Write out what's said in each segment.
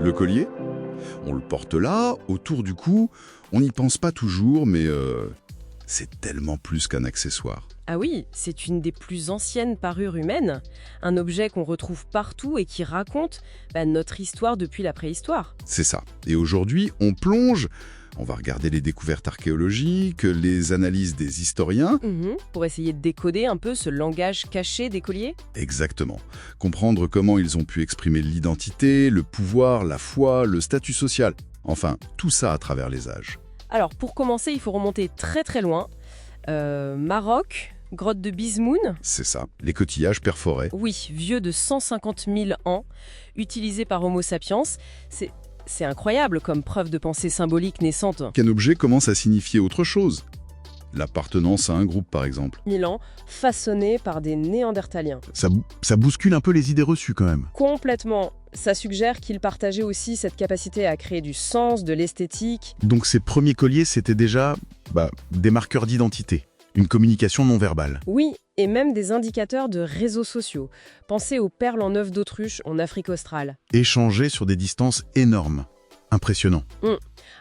Le collier, on le porte là, autour du cou, on n'y pense pas toujours, mais c'est tellement plus qu'un accessoire. Ah oui, c'est une des plus anciennes parures humaines, un objet qu'on retrouve partout et qui raconte notre histoire depuis la préhistoire. C'est ça. Et aujourd'hui, on plonge, on va regarder les découvertes archéologiques, les analyses des historiens. Pour essayer de décoder un peu ce langage caché des colliers. Exactement. Comprendre comment ils ont pu exprimer l'identité, le pouvoir, la foi, le statut social. Enfin, tout ça à travers les âges. Alors, pour commencer, il faut remonter très très loin. Maroc, grotte de Bizmoun. C'est ça, les coquillages perforés. Oui, vieux de 150 000 ans, utilisés par Homo sapiens. C'est incroyable comme preuve de pensée symbolique naissante. Qu'un objet commence à signifier autre chose. L'appartenance à un groupe, par exemple. 1000 ans, façonné par des Néandertaliens. Ça bouscule un peu les idées reçues quand même. Complètement. Ça suggère qu'ils partageaient aussi cette capacité à créer du sens, de l'esthétique. Donc ces premiers colliers, c'était déjà des marqueurs d'identité, une communication non verbale. Oui, et même des indicateurs de réseaux sociaux. Pensez aux perles en œuf d'autruche en Afrique australe. Échangés sur des distances énormes. Impressionnant.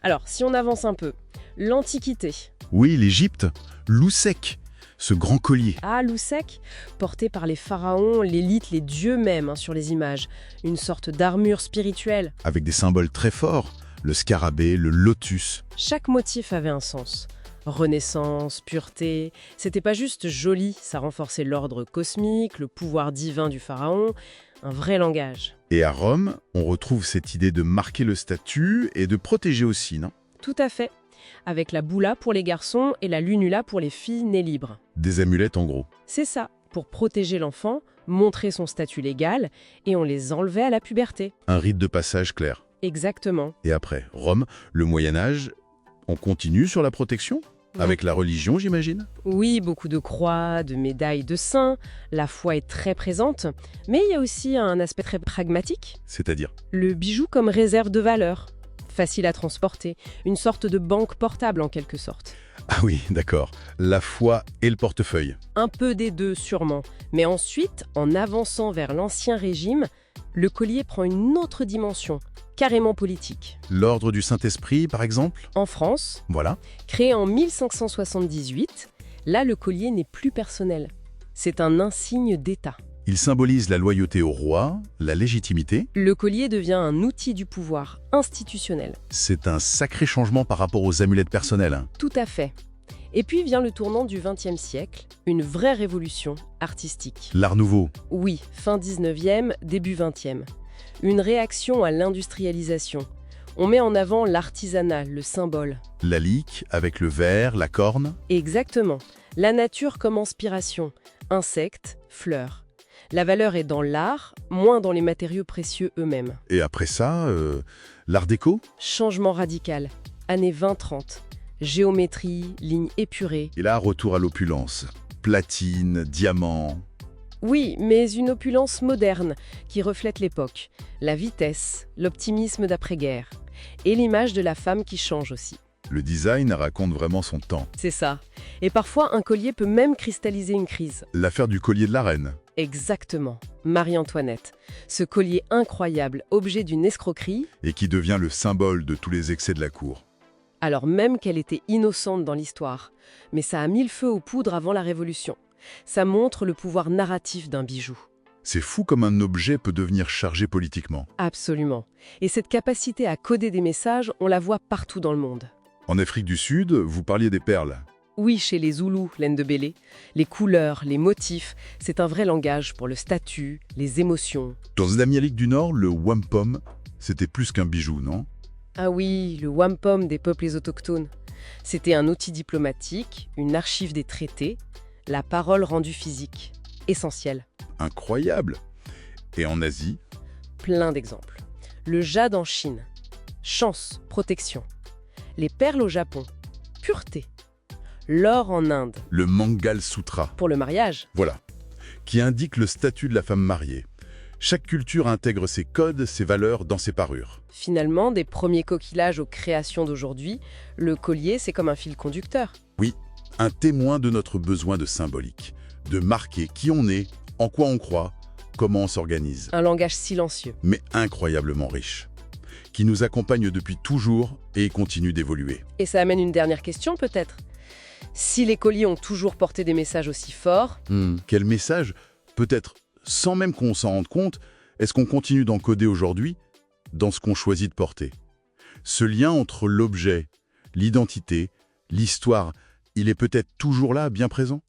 Alors, si on avance un peu, l'Antiquité. Oui, l'Égypte, Loussec, ce grand collier. Ah, Loussec, porté par les pharaons, l'élite, les dieux même sur les images. Une sorte d'armure spirituelle. Avec des symboles très forts, le scarabée, le lotus. Chaque motif avait un sens. Renaissance, pureté, c'était pas juste joli, ça renforçait l'ordre cosmique, le pouvoir divin du pharaon, un vrai langage. Et à Rome, on retrouve cette idée de marquer le statut et de protéger aussi, non? Tout à fait, avec la boula pour les garçons et la lunula pour les filles nées libres. Des amulettes en gros. C'est ça, pour protéger l'enfant, montrer son statut légal, et on les enlevait à la puberté. Un rite de passage clair. Exactement. Et après, Rome, le Moyen-Âge, on continue sur la protection? Avec la religion, j'imagine? Oui, beaucoup de croix, de médailles de saints, la foi est très présente, mais il y a aussi un aspect très pragmatique. C'est-à-dire? Le bijou comme réserve de valeur, facile à transporter, une sorte de banque portable en quelque sorte. Ah oui, d'accord. La foi et le portefeuille. Un peu des deux sûrement, mais ensuite, en avançant vers l'Ancien Régime, le collier prend une autre dimension, carrément politique. L'ordre du Saint-Esprit, par exemple? En France, Voilà. créé en 1578, là le collier n'est plus personnel. C'est un insigne d'État. Il symbolise la loyauté au roi, la légitimité. Le collier devient un outil du pouvoir institutionnel. C'est un sacré changement par rapport aux amulettes personnelles. Tout à fait. Et puis vient le tournant du XXe siècle, une vraie révolution artistique. L'art nouveau. Oui, fin 19e, début 20e. Une réaction à l'industrialisation. On met en avant l'artisanat, le symbole. La lique, avec le verre, la corne. Exactement. La nature comme inspiration. Insectes, fleurs. La valeur est dans l'art, moins dans les matériaux précieux eux-mêmes. Et après ça, l'art déco? Changement radical. Années 20-30. Géométrie, lignes épurées. Et là, retour à l'opulence. Platine, diamant. Oui, mais une opulence moderne qui reflète l'époque. La vitesse, l'optimisme d'après-guerre. Et l'image de la femme qui change aussi. Le design raconte vraiment son temps. C'est ça. Et parfois, un collier peut même cristalliser une crise. L'affaire du collier de la reine. Exactement. Marie-Antoinette. Ce collier incroyable, objet d'une escroquerie. Et qui devient le symbole de tous les excès de la cour. Alors même qu'elle était innocente dans l'histoire. Mais ça a mis le feu aux poudres avant la Révolution. Ça montre le pouvoir narratif d'un bijou. C'est fou comme un objet peut devenir chargé politiquement. Absolument. Et cette capacité à coder des messages, on la voit partout dans le monde. En Afrique du Sud, vous parliez des perles. Oui, chez les Zoulous, laine de Bélé, les couleurs, les motifs, c'est un vrai langage pour le statut, les émotions. Dans l'Amérique du Nord, le wampum, c'était plus qu'un bijou, non? Ah oui, le wampum des peuples autochtones. C'était un outil diplomatique, une archive des traités, la parole rendue physique. Essentiel. Incroyable! Et en Asie? Plein d'exemples. Le jade en Chine. Chance, protection. Les perles au Japon. Pureté. L'or en Inde. Le Mangal Sutra. Pour le mariage. Voilà. Qui indique le statut de la femme mariée. Chaque culture intègre ses codes, ses valeurs dans ses parures. Finalement, des premiers coquillages aux créations d'aujourd'hui, le collier, c'est comme un fil conducteur. Oui, un témoin de notre besoin de symbolique, de marquer qui on est, en quoi on croit, comment on s'organise. Un langage silencieux. Mais incroyablement riche. qui nous accompagne depuis toujours et continue d'évoluer. Et ça amène une dernière question peut-être. Si les colis ont toujours porté des messages aussi forts, Quel message, peut-être sans même qu'on s'en rende compte, est-ce qu'on continue d'encoder aujourd'hui dans ce qu'on choisit de porter? Ce lien entre l'objet, l'identité, l'histoire, il est peut-être toujours là, bien présent?